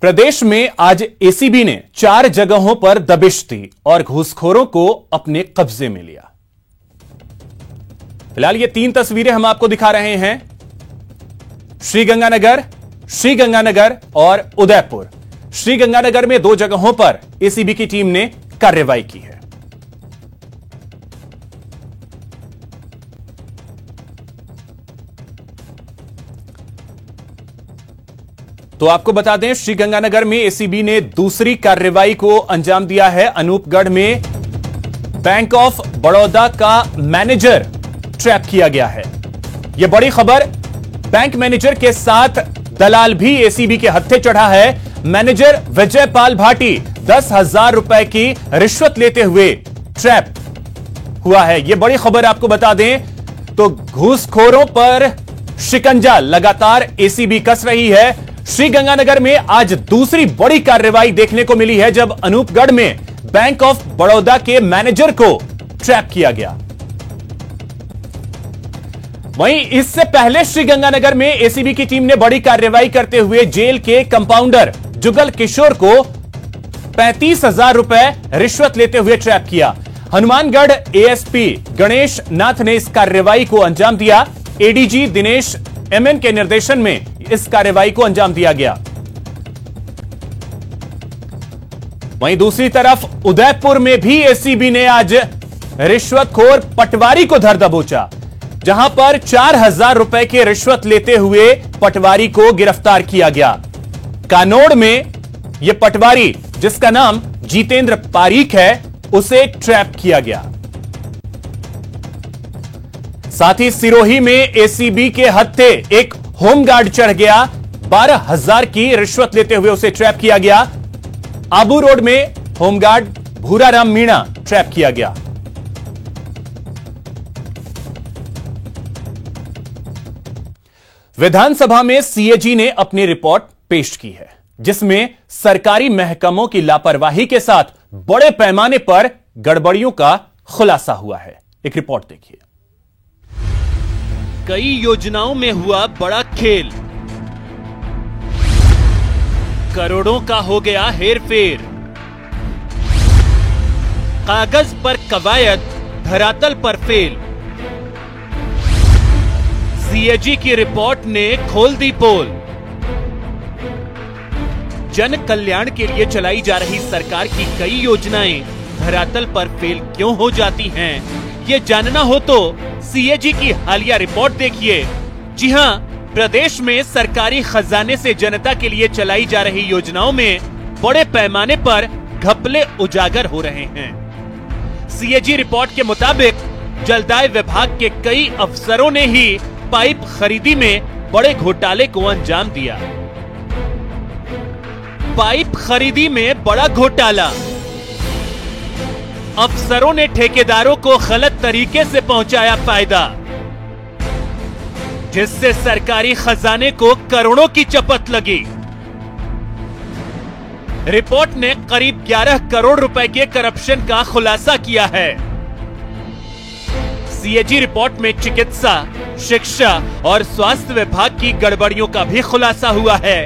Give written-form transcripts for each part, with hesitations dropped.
प्रदेश में आज एसीबी ने 4 जगहों पर दबिश दी और घूसखोरों को अपने कब्जे में लिया। फिलहाल ये 3 तस्वीरें हम आपको दिखा रहे हैं, श्रीगंगानगर और उदयपुर। श्रीगंगानगर में 2 जगहों पर एसीबी की टीम ने कार्रवाई की है। तो आपको बता दें, श्रीगंगानगर में एसीबी ने दूसरी कार्रवाई को अंजाम दिया है। अनूपगढ़ में बैंक ऑफ बड़ौदा का मैनेजर ट्रैप किया गया है। यह बड़ी खबर। बैंक मैनेजर के साथ दलाल भी एसीबी के हत्थे चढ़ा है। मैनेजर विजय पाल भाटी 10,000 रुपए की रिश्वत लेते हुए ट्रैप हुआ है। यह बड़ी खबर आपको बता दें। तो घूसखोरों पर शिकंजा लगातार एसीबी कस रही है। श्रीगंगानगर में आज दूसरी बड़ी कार्रवाई देखने को मिली है, जब अनूपगढ़ में बैंक ऑफ बड़ौदा के मैनेजर को ट्रैप किया गया। वहीं इससे पहले श्रीगंगानगर में एसीबी की टीम ने बड़ी कार्रवाई करते हुए जेल के कंपाउंडर जुगल किशोर को 35,000 रुपए रिश्वत लेते हुए ट्रैप किया। हनुमानगढ़ एएसपी गणेश नाथ ने इस कार्रवाई को अंजाम दिया। एडीजी दिनेश एमएन के निर्देशन में इस कार्रवाई को अंजाम दिया गया। वहीं दूसरी तरफ उदयपुर में भी एसीबी ने आज रिश्वतखोर पटवारी को धर दबोचा, जहां पर 4,000 रुपए की रिश्वत लेते हुए पटवारी को गिरफ्तार किया गया। कानोड़ में यह पटवारी, जिसका नाम जितेंद्र पारीक है, उसे ट्रैप किया गया। साथ ही सिरोही में एसीबी के हत्थे एक होमगार्ड चढ़ गया। 12,000 की रिश्वत लेते हुए उसे ट्रैप किया गया। आबू रोड में होमगार्ड भूराराम मीणा ट्रैप किया गया। विधानसभा में सीएजी ने अपनी रिपोर्ट पेश की है, जिसमें सरकारी महकमों की लापरवाही के साथ बड़े पैमाने पर गड़बड़ियों का खुलासा हुआ है। एक रिपोर्ट देखिए। कई योजनाओं में हुआ बड़ा खेल, करोड़ों का हो गया हेरफेर। कागज पर कवायद, धरातल पर फेल। सीएजी की रिपोर्ट ने खोल दी पोल। जन कल्याण के लिए चलाई जा रही सरकार की कई योजनाएं धरातल पर फेल क्यों हो जाती हैं, ये जानना हो तो सीएजी की हालिया रिपोर्ट देखिए। जी हां, प्रदेश में सरकारी खजाने से जनता के लिए चलाई जा रही योजनाओं में बड़े पैमाने पर घपले उजागर हो रहे हैं। सीएजी रिपोर्ट के मुताबिक जलदाय विभाग के कई अफसरों ने ही पाइप खरीदी में बड़े घोटाले को अंजाम दिया। पाइप खरीदी में बड़ा घोटाला। अफसरों ने ठेकेदारों को गलत तरीके से पहुंचाया फायदा, जिससे सरकारी खजाने को करोड़ों की चपत लगी। रिपोर्ट ने करीब 11 करोड़ रुपए के करप्शन का खुलासा किया है। सीएजी रिपोर्ट में चिकित्सा, शिक्षा और स्वास्थ्य विभाग की गड़बड़ियों का भी खुलासा हुआ है।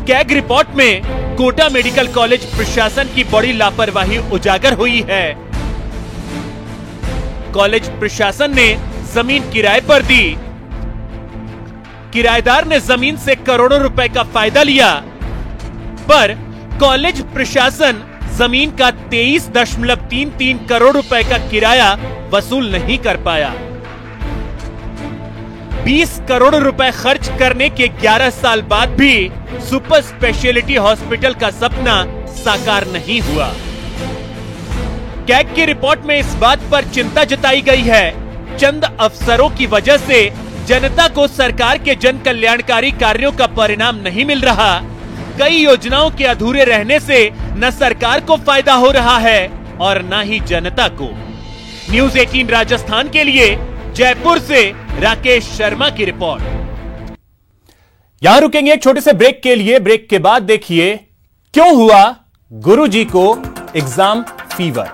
कैग रिपोर्ट में कोटा मेडिकल कॉलेज प्रशासन की बड़ी लापरवाही उजागर हुई है। कॉलेज प्रशासन ने जमीन किराए पर दी। किराएदार ने जमीन से करोड़ों रुपए का फायदा लिया, पर कॉलेज प्रशासन जमीन का 23.33 करोड़ रुपए का किराया वसूल नहीं कर पाया। 20 करोड़ रुपए खर्च करने के 11 साल बाद भी सुपर स्पेशलिटी हॉस्पिटल का सपना साकार नहीं हुआ। कैग की रिपोर्ट में इस बात पर चिंता जताई गई है, चंद अफसरों की वजह से जनता को सरकार के जन कल्याणकारी कार्यों का परिणाम नहीं मिल रहा। कई योजनाओं के अधूरे रहने से न सरकार को फायदा हो रहा है और न ही जनता को। न्यूज़ 18 राजस्थान के लिए जयपुर से राकेश शर्मा की रिपोर्ट। यहां रुकेंगे एक छोटे से ब्रेक के लिए। ब्रेक के बाद देखिए क्यों हुआ गुरुजी को एग्जाम फीवर।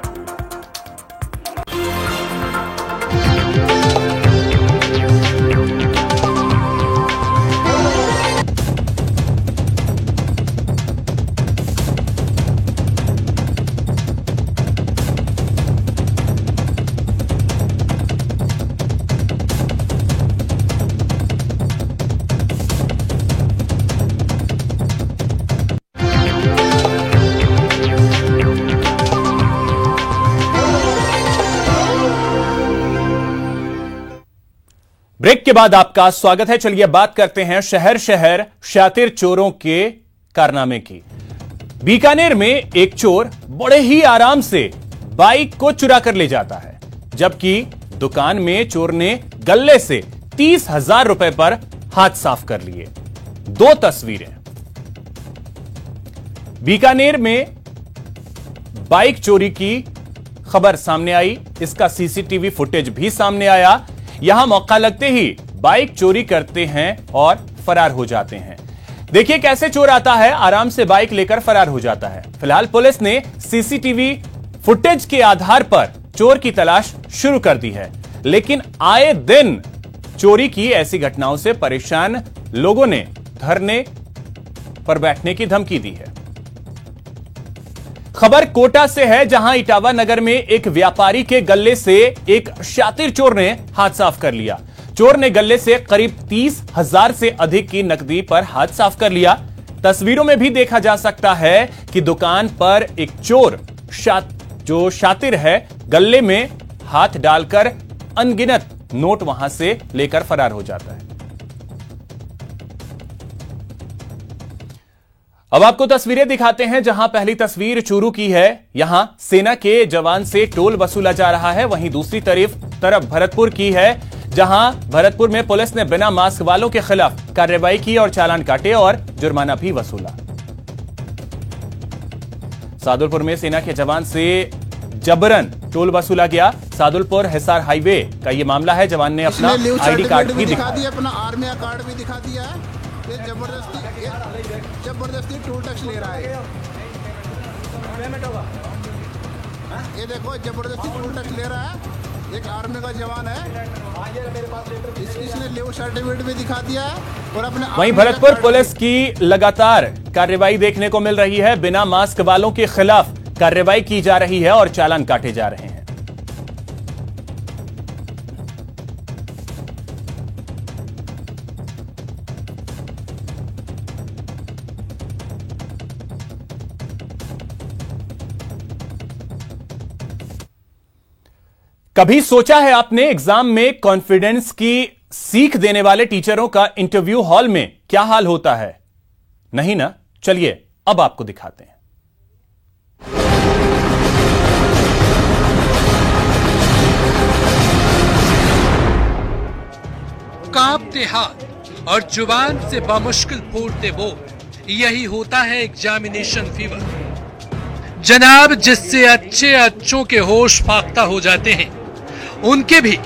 ब्रेक के बाद आपका स्वागत है। चलिए बात करते हैं शहर शहर शातिर चोरों के कारनामे की। बीकानेर में एक चोर बड़े ही आराम से बाइक को चुरा कर ले जाता है, जबकि दुकान में चोर ने गल्ले से 30,000 रुपए पर हाथ साफ कर लिए। दो तस्वीरें। बीकानेर में बाइक चोरी की खबर सामने आई, इसका सीसीटीवी फुटेज भी सामने आया। यहां मौका लगते ही बाइक चोरी करते हैं और फरार हो जाते हैं। देखिए कैसे चोर आता है, आराम से बाइक लेकर फरार हो जाता है। फिलहाल पुलिस ने सीसीटीवी फुटेज के आधार पर चोर की तलाश शुरू कर दी है, लेकिन आए दिन चोरी की ऐसी घटनाओं से परेशान लोगों ने धरने पर बैठने की धमकी दी है। खबर कोटा से है, जहां इटावा नगर में एक व्यापारी के गल्ले से एक शातिर चोर ने हाथ साफ कर लिया। चोर ने गल्ले से करीब 30,000 से अधिक की नकदी पर हाथ साफ कर लिया। तस्वीरों में भी देखा जा सकता है कि दुकान पर एक चोर जो शातिर है, गल्ले में हाथ डालकर अनगिनत नोट वहां से लेकर फरार हो जाता है। अब आपको तस्वीरें दिखाते हैं, जहां पहली तस्वीर चूरू की है। यहां सेना के जवान से टोल वसूला जा रहा है। वहीं दूसरी तरफ भरतपुर की है, जहां भरतपुर में पुलिस ने बिना मास्क वालों के खिलाफ कार्रवाई की और चालान काटे और जुर्माना भी वसूला। सादुलपुर में सेना के जवान से जबरन टोल वसूला गया। सादुलपुर हिसार हाईवे का यह मामला है। जवान ने अपना आईडी कार्ड भी दिखा दिया, अपना आर्मी कार्ड भी दिखा दिया है। ये जबरदस्ती टोल टैक्स ले रहा है। ये देखो जबरदस्ती टोल टैक्स ले रहा है। एक आर्मी का जवान है, इसने लीव सर्टिफिकेट भी दिखा दिया है और अपने। वहीं भरतपुर पुलिस की लगातार कार्रवाई देखने को मिल रही है। बिना मास्क वालों के खिलाफ कार्रवाई की जा रही है और चालान काटे जा रहे हैं। कभी सोचा है आपने एग्जाम में कॉन्फिडेंस की सीख देने वाले टीचरों का इंटरव्यू हॉल में क्या हाल होता है? नहीं ना? चलिए अब आपको दिखाते हैं। कांपते हाथ और जुबान से बामुश्किल फूटते बोल, यही होता है एग्जामिनेशन फीवर जनाब, जिससे अच्छों के होश फाख्ता हो जाते हैं, उनके भी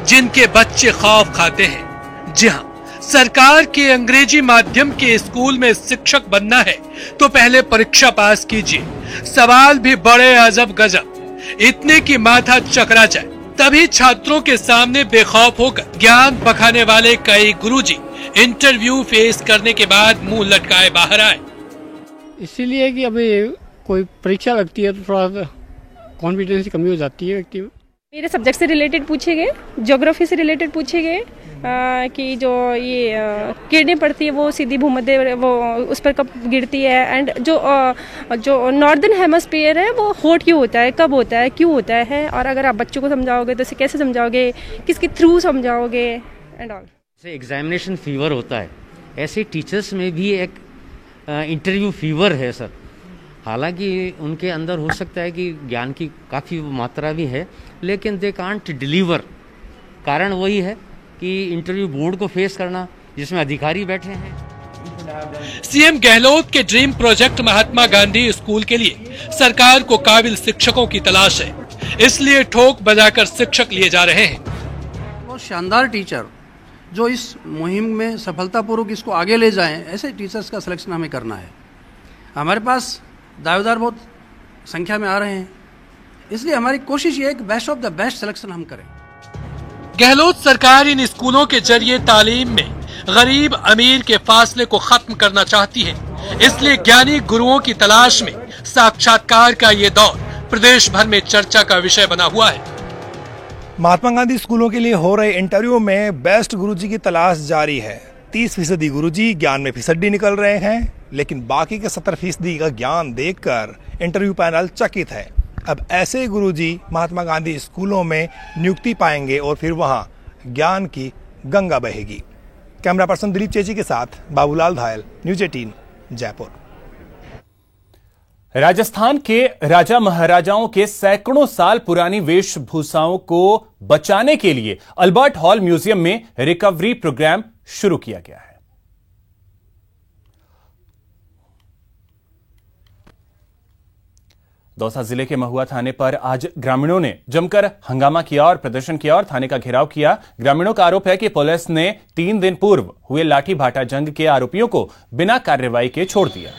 जिनके बच्चे खौफ खाते हैं। जी हां, सरकार के अंग्रेजी माध्यम के स्कूल में शिक्षक बनना है तो पहले परीक्षा पास कीजिए। सवाल भी बड़े अजब गजब, इतने की माथा चकरा जाए, तभी छात्रों के सामने बेखौफ होकर ज्ञान बखाने वाले कई गुरुजी इंटरव्यू फेस करने के बाद मुंह लटकाए बाहर आए। इसीलिए कि अभी कोई परीक्षा लगती है तो थोड़ा कॉन्फिडेंस की कमी हो जाती है व्यक्ति में। मेरे सब्जेक्ट से रिलेटेड पूछे गए, ज्योग्राफी से रिलेटेड पूछे गए कि जो ये किरणें पड़ती है वो सीधी भूमध्य वो उस पर कब गिरती है, एंड जो नॉर्दर्न हेमिस्फीयर है वो हॉट क्यों होता है, कब होता है, क्यों होता है, और अगर आप बच्चों को समझाओगे तो इसे कैसे समझाओगे, किसके थ्रू समझाओगे एंड ऑल। जैसे एग्जामिनेशन फीवर होता है, ऐसे टीचर्स में भी एक इंटरव्यू फीवर है सर। हालांकि उनके अंदर हो सकता है कि ज्ञान की काफ़ी मात्रा भी है, लेकिन दे कांट डिलीवर। कारण वही है कि इंटरव्यू बोर्ड को फेस करना, जिसमें अधिकारी बैठे हैं। सीएम गहलोत के dream project Mahatma Gandhi school के लिए सरकार को काबिल शिक्षकों की तलाश है, इसलिए ठोक बजाकर शिक्षक लिए जा रहे हैं। बहुत शानदार टीचर जो इस मुहिम में सफलतापूर्वक इसको आगे ले जाएं, ऐसे टीचर्स का सिलेक्शन हमें करना है। हमारे पास दावेदार बहुत संख्या में आ रहे हैं, इसलिए हमारी कोशिश ये है कि best of the best selection हम करें। गहलोत सरकार इन स्कूलों के जरिए तालीम में गरीब अमीर के फासले को खत्म करना चाहती है, इसलिए ज्ञानी गुरुओं की तलाश में साक्षात्कार का ये दौर प्रदेश भर में चर्चा का विषय बना हुआ है। महात्मा गांधी स्कूलों के लिए हो रहे इंटरव्यू में बेस्ट गुरुजी की तलाश जारी है। 30% गुरुजी ज्ञान में फिसड्डी निकल रहे हैं, लेकिन बाकी के 70% का ज्ञान देखकर इंटरव्यू पैनल चकित है। अब ऐसे गुरुजी महात्मा गांधी स्कूलों में नियुक्ति पाएंगे और फिर वहां ज्ञान की गंगा बहेगी। कैमरा पर्सन दिलीप चेची के साथ बाबूलाल धायल, न्यूज 18 जयपुर। राजस्थान के राजा महाराजाओं के सैकड़ों साल पुरानी वेशभूषाओं को बचाने के लिए अल्बर्ट हॉल म्यूजियम में रिकवरी प्रोग्राम शुरू किया गया है। दौसा जिले के महुआ थाने पर आज ग्रामीणों ने जमकर हंगामा किया और प्रदर्शन किया और थाने का घेराव किया। ग्रामीणों का आरोप है कि पुलिस ने 3 दिन पूर्व हुए लाठी भाटा जंग के आरोपियों को बिना कार्रवाई के छोड़ दिया।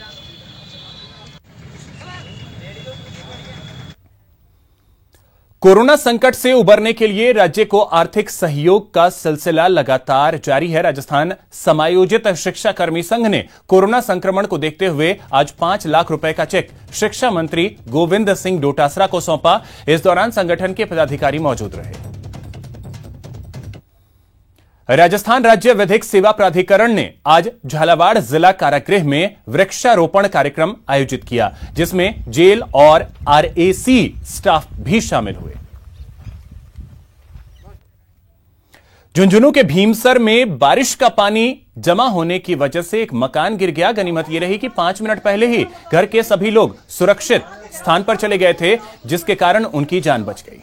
कोरोना संकट से उबरने के लिए राज्य को आर्थिक सहयोग का सिलसिला लगातार जारी है। राजस्थान समायोजित शिक्षा कर्मी संघ ने कोरोना संक्रमण को देखते हुए आज 5 लाख रुपए का चेक शिक्षा मंत्री गोविंद सिंह डोटासरा को सौंपा। इस दौरान संगठन के पदाधिकारी मौजूद रहे। राजस्थान राज्य विधिक सेवा प्राधिकरण ने आज झालावाड़ जिला कारागृह में वृक्षारोपण कार्यक्रम आयोजित किया, जिसमें जेल और आरएसी स्टाफ भी शामिल हुए। झुंझुनू के भीमसर में बारिश का पानी जमा होने की वजह से एक मकान गिर गया। गनीमत यह रही कि 5 मिनट पहले ही घर के सभी लोग सुरक्षित स्थान पर चले गए थे, जिसके कारण उनकी जान बच गई।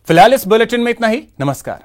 फिलहाल इस बुलेटिन में इतना ही। नमस्कार।